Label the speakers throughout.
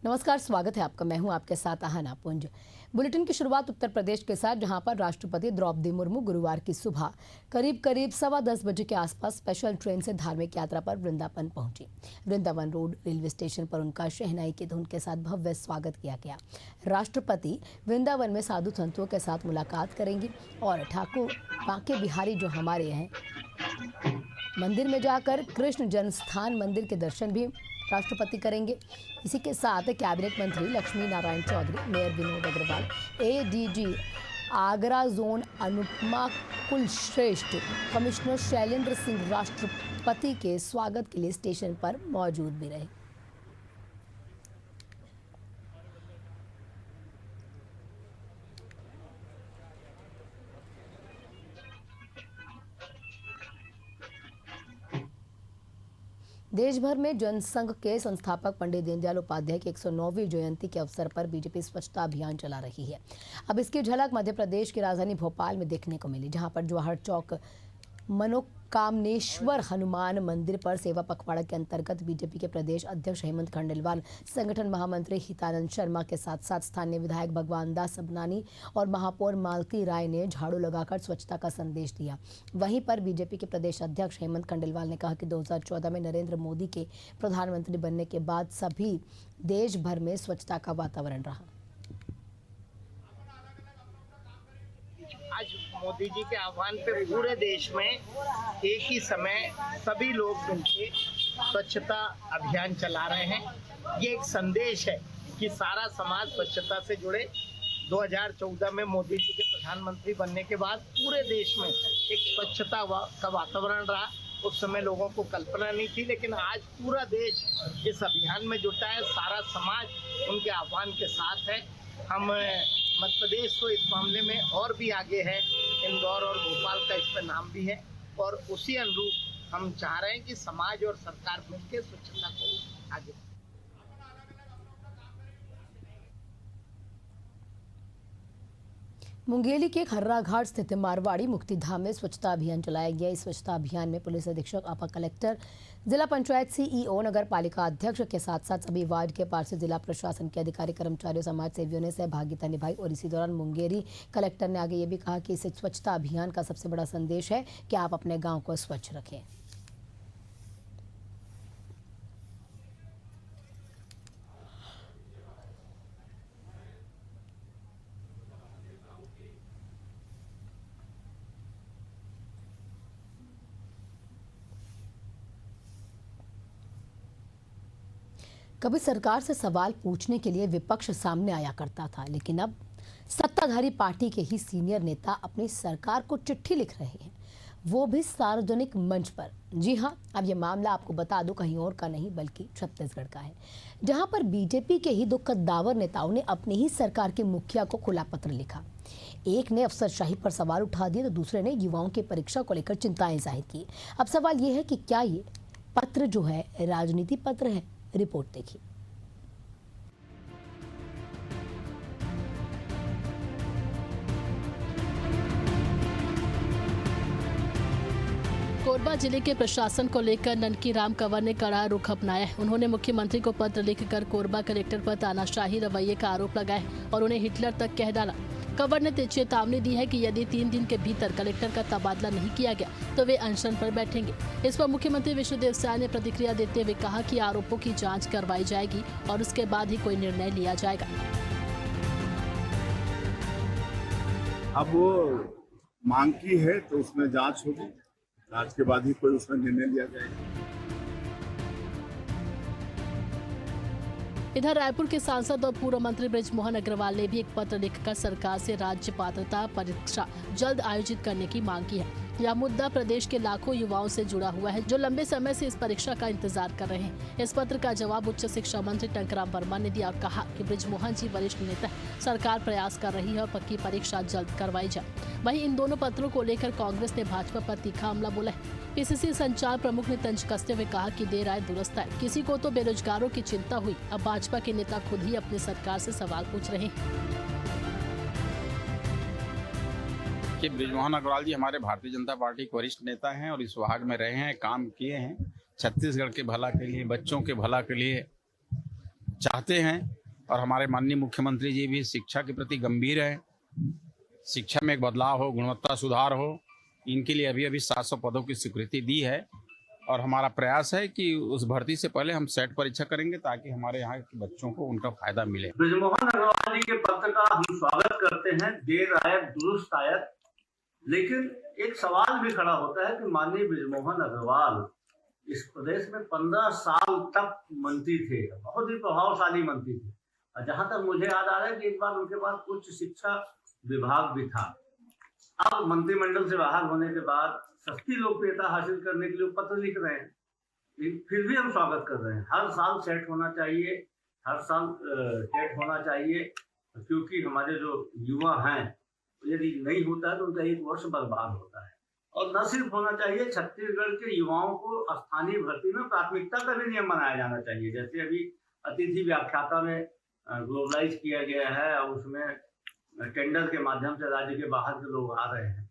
Speaker 1: नमस्कार, स्वागत है आपका। मैं हूं आपके साथ आहना पुंज। बुलेटिन की शुरुआत उत्तर प्रदेश के साथ, जहां पर राष्ट्रपति द्रौपदी मुर्मू गुरुवार की सुबह करीब 10:15 बजे के आसपास स्पेशल ट्रेन से धार्मिक यात्रा पर वृंदावन पहुंची। वृंदावन रोड रेलवे स्टेशन पर उनका शहनाई की धुन के साथ भव्य स्वागत किया गया। राष्ट्रपति वृंदावन में साधु संतों के साथ मुलाकात करेंगी और ठाकुर बांके बिहारी जो हमारे हैं मंदिर में जाकर कृष्ण जन्मस्थान मंदिर के दर्शन भी राष्ट्रपति करेंगे। इसी के साथ कैबिनेट मंत्री Lakshmi Narayan Chaudhary, mayor Vinod Agarwal, ADG Agra zone Anupama Kulshreshtha, commissioner Shailendra Singh राष्ट्रपति के स्वागत के लिए स्टेशन पर मौजूद भी रहे। देश भर में जनसंघ के संस्थापक पंडित दीनदयाल उपाध्याय की 109वीं जयंती के अवसर पर बीजेपी स्वच्छता अभियान चला रही है। अब इसकी झलक मध्य प्रदेश की राजधानी भोपाल में देखने को मिली, जहां पर जवाहर चौक मनोकामनेश्वर हनुमान मंदिर पर सेवा पखवाड़ा के अंतर्गत बीजेपी के प्रदेश अध्यक्ष हेमंत खंडेलवाल, संगठन महामंत्री हितानंद शर्मा के साथ साथ स्थानीय विधायक भगवान दास सबनानी और महापौर मालती राय ने झाड़ू लगाकर स्वच्छता का संदेश दिया। वहीं पर बीजेपी के प्रदेश अध्यक्ष हेमंत खंडेलवाल ने कहा कि 2014 में नरेंद्र मोदी के प्रधानमंत्री बनने के बाद सभी देश भर में स्वच्छता का वातावरण रहा।
Speaker 2: आज मोदी जी के आह्वान पे पूरे देश में एक ही समय सभी लोग मिलकर स्वच्छता अभियान चला रहे हैं। ये एक संदेश है कि सारा समाज स्वच्छता से जुड़े। 2014 में मोदी जी के प्रधानमंत्री बनने के बाद पूरे देश में एक स्वच्छता का वातावरण रहा। उस समय लोगों को कल्पना नहीं थी, लेकिन आज पूरा देश इस अभियान में जुटा है। सारा समाज उनके आह्वान के साथ है। हम मध्य प्रदेश तो इस मामले में और भी आगे है। इंदौर और भोपाल का इस पर नाम भी है और उसी अनुरूप हम चाह रहे हैं कि समाज और सरकार मिलकर स्वच्छता को आगे।
Speaker 1: मुंगेली के खर्रा घाट स्थित मारवाड़ी मुक्तिधाम में स्वच्छता अभियान चलाया गया। इस स्वच्छता अभियान में पुलिस अधीक्षक, अपर कलेक्टर, जिला पंचायत सीईओ, नगर पालिका अध्यक्ष के साथ साथ सभी वार्ड के पार्षद, जिला प्रशासन के अधिकारी, कर्मचारियों, समाज सेवियों ने सहभागिता निभाई। और इसी दौरान मुंगेरी कलेक्टर ने आगे ये भी कहा कि इस स्वच्छता अभियान का सबसे बड़ा संदेश है कि आप अपने गाँव को स्वच्छ रखें। कभी सरकार से सवाल पूछने के लिए विपक्ष सामने आया करता था, लेकिन अब सत्ताधारी पार्टी के ही सीनियर नेता अपनी सरकार को चिट्ठी लिख रहे हैं, वो भी सार्वजनिक मंच पर। जी हां, अब ये मामला आपको बता दूं कहीं और का नहीं बल्कि छत्तीसगढ़ का है, जहां पर बीजेपी के ही दो कद्दावर नेताओं ने अपनी ही सरकार के मुखिया को खुला पत्र लिखा। एक ने अफसरशाही पर सवाल उठा दिए तो दूसरे ने युवाओं की परीक्षा को लेकर चिंताएं जाहिर की। अब सवाल ये है कि क्या ये पत्र जो है राजनीति पत्र है? रिपोर्ट देखिए।
Speaker 3: कोरबा जिले के प्रशासन को लेकर ननकी राम कंवर ने कड़ा रुख अपनाया है। उन्होंने मुख्यमंत्री को पत्र लिखकर कोरबा कलेक्टर पर तानाशाही रवैये का आरोप लगाया और उन्हें हिटलर तक कह डाला। कंवर ने चेतावनी दी है कि यदि 3 दिन के भीतर कलेक्टर का तबादला नहीं किया गया तो वे अनशन पर बैठेंगे। इस पर मुख्यमंत्री विष्णुदेव साय ने प्रतिक्रिया देते हुए कहा कि आरोपों की जांच करवाई जाएगी और उसके बाद ही कोई निर्णय लिया जाएगा।
Speaker 4: अब वो मांग की है तो उसमें जांच होगी, जांच के बाद ही कोई उसमें निर्णय लिया जाएगा।
Speaker 3: इधर रायपुर के सांसद और पूर्व मंत्री बृजमोहन अग्रवाल ने भी एक पत्र लिखकर सरकार से राज्य पात्रता परीक्षा जल्द आयोजित करने की मांग की है। यह मुद्दा प्रदेश के लाखों युवाओं से जुड़ा हुआ है जो लंबे समय से इस परीक्षा का इंतजार कर रहे हैं। इस पत्र का जवाब उच्च शिक्षा मंत्री टंकराम वर्मा ने दिया और कहा कि बृजमोहन जी वरिष्ठ नेता है, सरकार प्रयास कर रही है और पक्की परीक्षा जल्द करवाई जाए। वहीं इन दोनों पत्रों को लेकर कांग्रेस ने भाजपा पर तीखा हमला बोला है। पीसीसी संचार प्रमुख ने तंज कसते हुए कहा कि देर आए दुरुस्त आए, किसी को तो बेरोजगारों की चिंता हुई, अब भाजपा के नेता खुद ही अपनी सरकार से सवाल पूछ रहे हैं।
Speaker 5: कि बृजमोहन अग्रवाल जी हमारे भारतीय जनता पार्टी के वरिष्ठ नेता हैं और इस विभाग में रहे हैं, काम किए हैं, छत्तीसगढ़ के भला के लिए, बच्चों के भला के लिए चाहते हैं और हमारे माननीय मुख्यमंत्री जी भी शिक्षा के प्रति गंभीर हैं। शिक्षा में एक बदलाव हो, गुणवत्ता सुधार हो, इनके लिए अभी अभी 700 पदों की स्वीकृति दी है और हमारा प्रयास है कि उस भर्ती से पहले हम सेट परीक्षा करेंगे ताकि हमारे यहाँ के बच्चों को उनका फायदा मिले।
Speaker 6: बृजमोहन अग्रवाल जी के पत्र का हम स्वागत करते हैं, देर आयत दुरुस्त आयत। लेकिन एक सवाल भी खड़ा होता है कि माननीय बृजमोहन अग्रवाल इस प्रदेश में 15 साल तक मंत्री थे, बहुत ही प्रभावशाली मंत्री थे। और जहां तक मुझे याद आ रहा है कि एक बार उनके पास उच्च शिक्षा विभाग भी था। अब मंत्रिमंडल से बाहर होने के बाद सस्ती लोकप्रियता हासिल करने के लिए पत्र लिख रहे हैं, लेकिन फिर भी हम स्वागत कर रहे हैं। हर साल सेट होना चाहिए, हर साल सेट होना चाहिए, क्योंकि हमारे जो युवा हैं यदि नहीं होता है तो उनका एक वर्ष बर्बाद होता है। और न सिर्फ होना चाहिए, छत्तीसगढ़ के युवाओं को स्थानीय भर्ती में प्राथमिकता का भी नियम बनाया जाना चाहिए। जैसे अभी अतिथि व्याख्याता में ग्लोबलाइज किया गया है और उसमें टेंडर के माध्यम से राज्य के बाहर के लोग आ रहे हैं,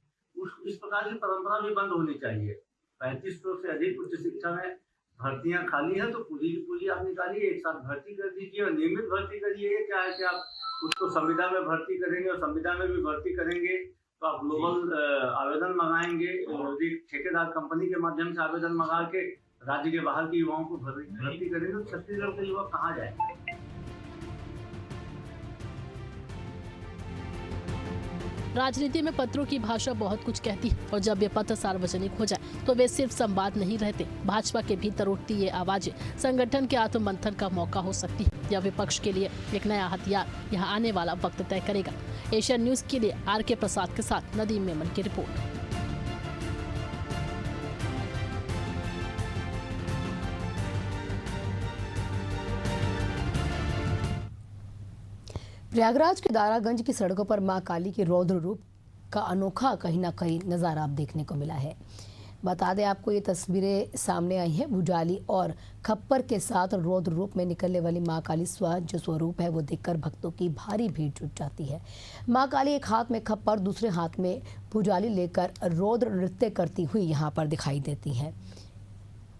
Speaker 6: इस प्रकार की परंपरा भी बंद होनी चाहिए। 3500 से अधिक उच्च शिक्षा में भर्तियां खाली हैं तो पूरी की पूरी आप निकालिए, एक साथ भर्ती कर दीजिए और नियमित भर्ती करिए। क्या है कि आप उसको संविदा में भर्ती करेंगे और संविदा में भी भर्ती करेंगे तो आप ग्लोबल आवेदन मंगाएंगे, ठेकेदार कंपनी के माध्यम से आवेदन मंगा के राज्य के बाहर के युवाओं को भर्ती करेंगे तो छत्तीसगढ़ के युवा कहाँ जाएंगे।
Speaker 3: राजनीति में पत्रों की भाषा बहुत कुछ कहती है और जब ये पत्र सार्वजनिक हो जाए तो वे सिर्फ संवाद नहीं रहते। भाजपा के भीतर उठती ये आवाजें संगठन के आत्ममंथन का मौका हो सकती है या विपक्ष के लिए एक नया हथियार। यहाँ आने वाला वक्त तय करेगा। एशियन न्यूज के लिए आर.के. प्रसाद के साथ नदीम मेमन की रिपोर्ट।
Speaker 1: प्रयागराज के दारागंज की सड़कों पर मां काली के रौद्र रूप का अनोखा कहीं ना कहीं नज़ारा अब देखने को मिला है। बता दें आपको, ये तस्वीरें सामने आई हैं। भुजाली और खप्पर के साथ रौद्र रूप में निकलने वाली मां काली जो स्वरूप है वो देखकर भक्तों की भारी भीड़ जुट जाती है। मां काली एक हाथ में खप्पर, दूसरे हाथ में भुजाली लेकर रौद्र नृत्य करती हुई यहाँ पर दिखाई देती हैं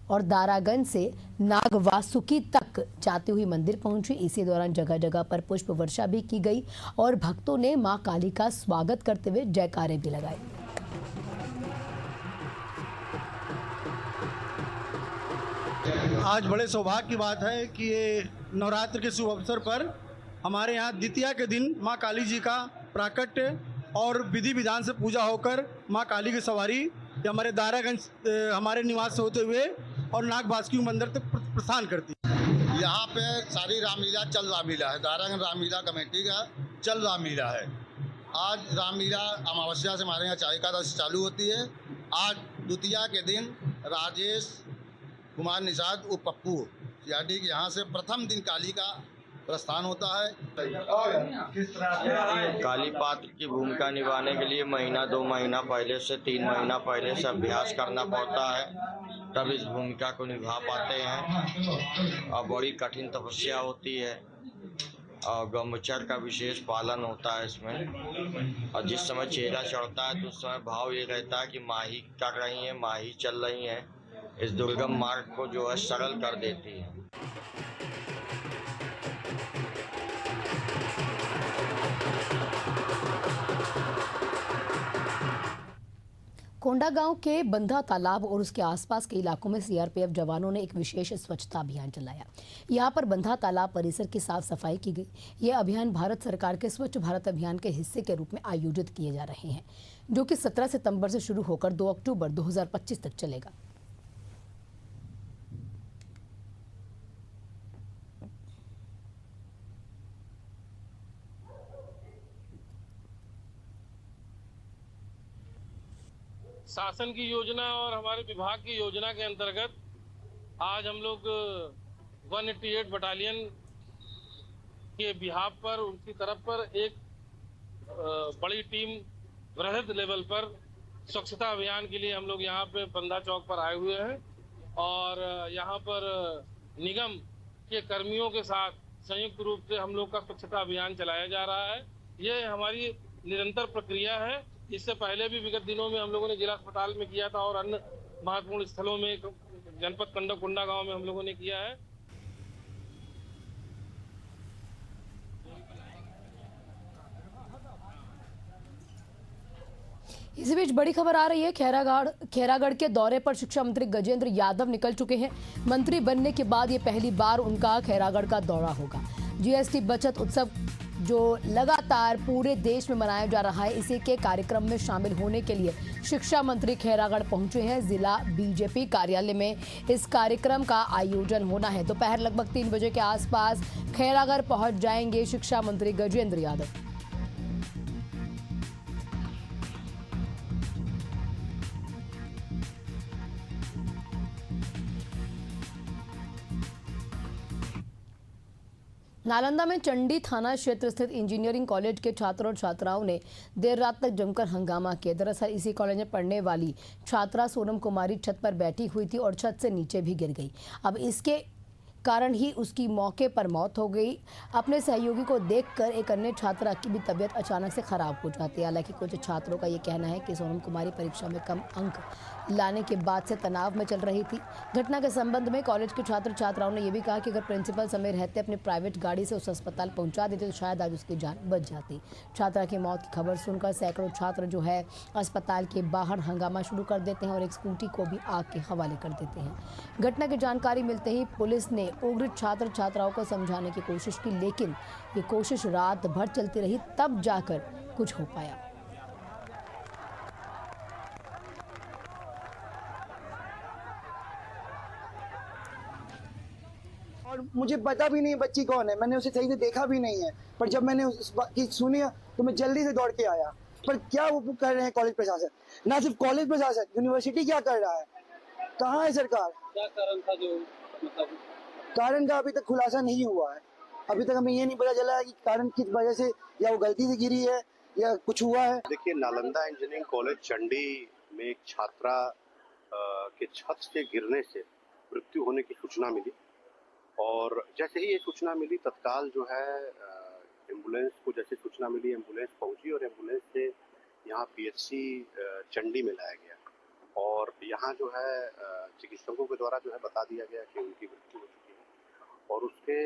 Speaker 1: और दारागंज से नागवासुकी तक जाती हुई मंदिर पहुंची। इसी दौरान जगह जगह पर पुष्प वर्षा भी की गई और भक्तों ने मां काली का स्वागत करते हुए जयकारे भी लगाए।
Speaker 7: आज बड़े सौभाग्य की बात है कि ये नवरात्र के शुभ अवसर पर हमारे यहाँ द्वितीया के दिन माँ काली जी का प्राकट्य और विधि विधान से पूजा होकर माँ काली की सवारी हमारे दारागंज हमारे निवास से होते हुए और नागवासुकी मंदिर तक प्रस्थान करती है।
Speaker 8: यहाँ पे सारी रामलीला चल रामलीला है, दारागंज रामलीला कमेटी का चल रामलीला है। आज रामलीला अमावस्या से हमारे यहाँ एकादशी चालू होती है। आज द्वितीया के दिन राजेश कुमार निषाद उप पप्पू यानी कि यहाँ से प्रथम दिन काली का प्रस्थान होता है।
Speaker 9: काली पात्र की भूमिका निभाने के लिए महीना 2 महीना पहले से 3 महीना पहले से अभ्यास करना पड़ता है, तब इस भूमिका को निभा पाते हैं। और बड़ी कठिन तपस्या होती है और ब्रह्मचर्य का विशेष पालन होता है इसमें। और जिस समय चेहरा चढ़ता है तो उस समय भाव ये रहता है कि माही कर रही हैं, माही चल रही हैं। इस दुर्गम मार्ग को जो है सरल कर देती है।
Speaker 1: कोंडागांव के बंधा तालाब और उसके आसपास के इलाकों में सीआरपीएफ जवानों ने एक विशेष स्वच्छता अभियान चलाया। यहां पर बंधा तालाब परिसर की साफ सफाई की गई। यह अभियान भारत सरकार के स्वच्छ भारत अभियान के हिस्से के रूप में आयोजित किए जा रहे हैं, जो कि 17 सितंबर से शुरू होकर 2 अक्टूबर 2025 तक चलेगा।
Speaker 10: शासन की योजना और हमारे विभाग की योजना के अंतर्गत आज हम लोग 188 बटालियन के बिहाफ पर उनकी तरफ पर एक बड़ी टीम वृहद लेवल पर स्वच्छता अभियान के लिए हम लोग यहाँ पे बंधा चौक पर आए हुए हैं और यहाँ पर निगम के कर्मियों के साथ संयुक्त रूप से हम लोग का स्वच्छता अभियान चलाया जा रहा है। ये हमारी निरंतर प्रक्रिया है। इससे पहले भी विगत दिनों में हम लोगों ने जिला अस्पताल में किया था और अन्य महत्वपूर्ण स्थलों में जनपद कोंडागांव में हम लोगों ने किया है।
Speaker 1: इसी बीच बड़ी खबर आ रही है। खैरागढ़ के दौरे पर शिक्षा मंत्री गजेंद्र यादव निकल चुके हैं। मंत्री बनने के बाद ये पहली बार उनका खैरागढ़ का दौरा होगा। जीएसटी बचत उत्सव जो लगातार पूरे देश में मनाया जा रहा है, इसी के कार्यक्रम में शामिल होने के लिए शिक्षा मंत्री खैरागढ़ पहुंचे हैं। जिला बीजेपी कार्यालय में इस कार्यक्रम का आयोजन होना है। दोपहर लगभग 3 बजे के आसपास खैरागढ़ पहुंच जाएंगे शिक्षा मंत्री गजेंद्र यादव। नालंदा में चंडी थाना क्षेत्र स्थित इंजीनियरिंग कॉलेज के छात्रों और छात्राओं ने देर रात तक जमकर हंगामा किया। दरअसल इसी कॉलेज में पढ़ने वाली छात्रा सोनम कुमारी छत पर बैठी हुई थी और छत से नीचे भी गिर गई। अब इसके कारण ही उसकी मौके पर मौत हो गई। अपने सहयोगी को देखकर एक अन्य छात्रा की भी तबीयत अचानक से खराब हो जाती है। हालांकि कुछ छात्रों का ये कहना है कि सोनम कुमारी परीक्षा में कम अंक लाने के बाद से तनाव में चल रही थी। घटना के संबंध में कॉलेज के छात्र छात्राओं ने यह भी कहा कि अगर प्रिंसिपल समय रहते अपनी प्राइवेट गाड़ी से उस अस्पताल पहुंचा देते तो शायद आज उसकी जान बच जाती। छात्रा की मौत की खबर सुनकर सैकड़ों छात्र जो है अस्पताल के बाहर हंगामा शुरू कर देते हैं और एक स्कूटी को भी आग के हवाले कर देते हैं। घटना की जानकारी मिलते ही पुलिस ने उग्र छात्र छात्राओं को समझाने की कोशिश की, लेकिन ये कोशिश रात भर चलती रही, तब जाकर कुछ हो पाया।
Speaker 11: और मुझे पता भी नहीं बच्ची कौन है, मैंने उसे सही से देखा भी नहीं है, पर जब मैंने उस बात की सुनी तो मैं जल्दी से दौड़ के आया। पर क्या वो कर रहे हैं कॉलेज प्रशासन, ना सिर्फ कॉलेज प्रशासन, यूनिवर्सिटी क्या कर रहा है, कहाँ है सरकार? क्या कारण था जो मतलब कारण का अभी तक खुलासा नहीं हुआ है। अभी तक हमें ये नहीं पता चला है कि कारण किस वजह से, या वो गलती से गिरी है या कुछ हुआ है।
Speaker 12: देखिए, नालंदा इंजीनियरिंग कॉलेज चंडी में एक छात्रा के छत से गिरने से मृत्यु होने की सूचना मिली और जैसे ही ये सूचना मिली तत्काल जो है एम्बुलेंस को जैसे सूचना मिली एम्बुलेंस पहुंची और एम्बुलेंस से यहाँ पीएचसी चंडी में लाया गया और यहाँ जो है चिकित्सकों के द्वारा जो है बता दिया गया कि उनकी मृत्यु हो चुकी है और उसके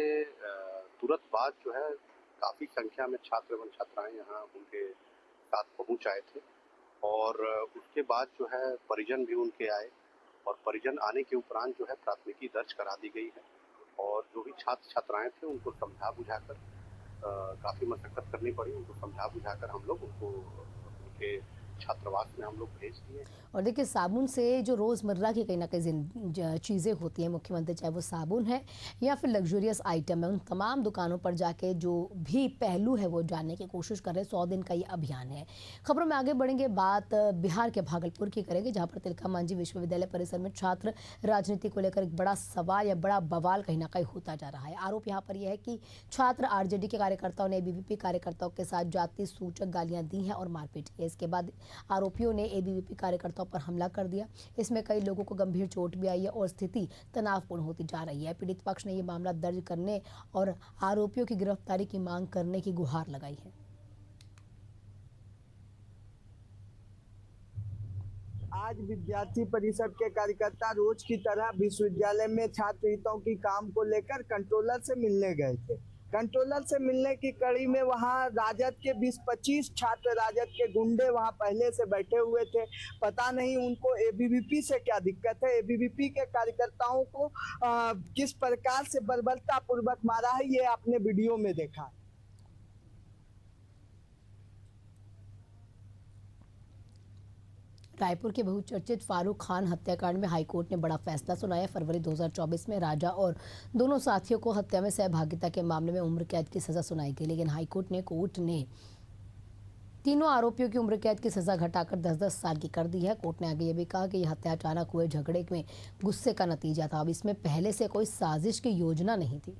Speaker 12: तुरंत बाद जो है काफ़ी संख्या में छात्र एवं छात्राएं यहाँ उनके साथ पहुँच आए थे और उसके बाद जो है परिजन भी उनके आए और परिजन आने के उपरांत जो है प्राथमिकी दर्ज करा दी गई है और जो भी छात्र छात्राएं थे उनको समझा बुझाकर काफ़ी मशक्कत करनी पड़ी, उनको समझा बुझाकर हम लोग उनको उनके छात्रावास में हम लोग भेज दिए।
Speaker 1: और देखिए, साबुन से जो रोज़मर्रा की कहीं ना कहीं चीज़ें होती हैं, मुख्यमंत्री चाहे वो साबुन है या फिर लग्जरियस आइटम है, उन तमाम दुकानों पर जाके जो भी पहलू है वो जानने की कोशिश कर रहे हैं। 100 दिन का ये अभियान है। खबरों में आगे बढ़ेंगे, बात बिहार के भागलपुर की करेंगे, जहाँ पर तिलका मांझी विश्वविद्यालय परिसर में छात्र राजनीति को लेकर एक बड़ा सवाल या बड़ा बवाल कहीं ना कहीं होता जा रहा है। आरोप यहाँ पर यह है कि छात्र आरजेडी के कार्यकर्ताओं ने एबीवीपी कार्यकर्ताओं के साथ जाति सूचक गालियाँ दी हैं और मारपीट की। इसके बाद आरोपियों ने एबीवीपी कार्यकर्ताओं पर हमला कर दिया। इसमें कई लोगों को गंभीर चोट भी आई है और स्थिति तनावपूर्ण होती जा रही है। पीड़ित पक्ष ने यह मामला दर्ज करने और आरोपियों की गिरफ्तारी की मांग करने की गुहार लगाई है।
Speaker 11: आज विद्यार्थी परिषद के कार्यकर्ता रोज की तरह विश्वविद्यालय में छात्र हितों की काम को लेकर कंट्रोलर से मिलने गए थे। कंट्रोलर से मिलने की कड़ी में वहां राजद के 20-25 छात्र, राजद के गुंडे वहां पहले से बैठे हुए थे। पता नहीं उनको एबीवीपी से क्या दिक्कत है, एबीवीपी के कार्यकर्ताओं को किस प्रकार से बर्बरता पूर्वक मारा है, ये आपने वीडियो में देखा।
Speaker 1: रायपुर के बहुचर्चित फारूक खान हत्याकांड में हाईकोर्ट ने बड़ा फैसला सुनाया। फरवरी 2024 में राजा और दोनों साथियों को हत्या में सहभागिता के मामले में उम्र कैद की सजा सुनाई गई, लेकिन हाईकोर्ट ने तीनों आरोपियों की उम्र कैद की सजा घटाकर 10-10 साल की कर दी है। कोर्ट ने आगे ये भी कहा कि यह हत्या अचानक हुए झगड़े में गुस्से का नतीजा था। अब इसमें पहले से कोई साजिश की योजना नहीं थी।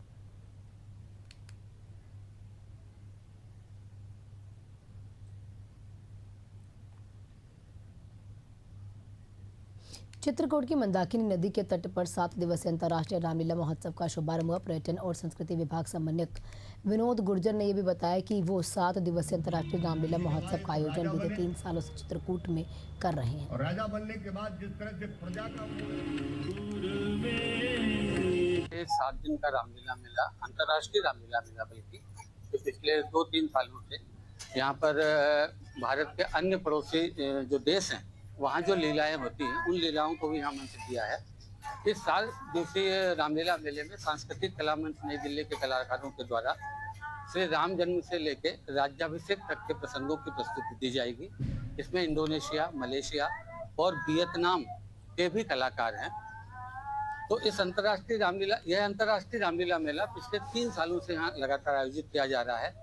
Speaker 1: चित्रकूट की मंदाकिनी नदी के तट पर 7 दिवसीय अंतर्राष्ट्रीय रामलीला महोत्सव का शुभारंभ हुआ। पर्यटन और संस्कृति विभाग समन्वयक विनोद गुर्जर ने यह भी बताया कि वो 7 दिवसीय अंतर्राष्ट्रीय रामलीला महोत्सव का आयोजन बीते 3 सालों से चित्रकूट में कर रहे हैं।
Speaker 8: और राजा बनने के बाद जिस तरह से प्रजा का
Speaker 13: 7 दिन का रामलीला मेला, अंतर्राष्ट्रीय रामलीला मेला बल्कि पिछले 2-3 सालों से यहाँ पर भारत के अन्य पड़ोसी जो देश हैं वहाँ जो लीलाएं होती हैं उन लीलाओं को भी आमंत्रित किया है। इस साल दूसरी रामलीला मेले में सांस्कृतिक कला मंच नई दिल्ली के कलाकारों के द्वारा श्री राम जन्म से लेके राज्याभिषेक तक के प्रसंगों की प्रस्तुति दी जाएगी। इसमें इंडोनेशिया, मलेशिया और वियतनाम के भी कलाकार हैं। तो यह अंतर्राष्ट्रीय रामलीला मेला पिछले 3 सालों से यहाँ लगातार आयोजित किया जा रहा है।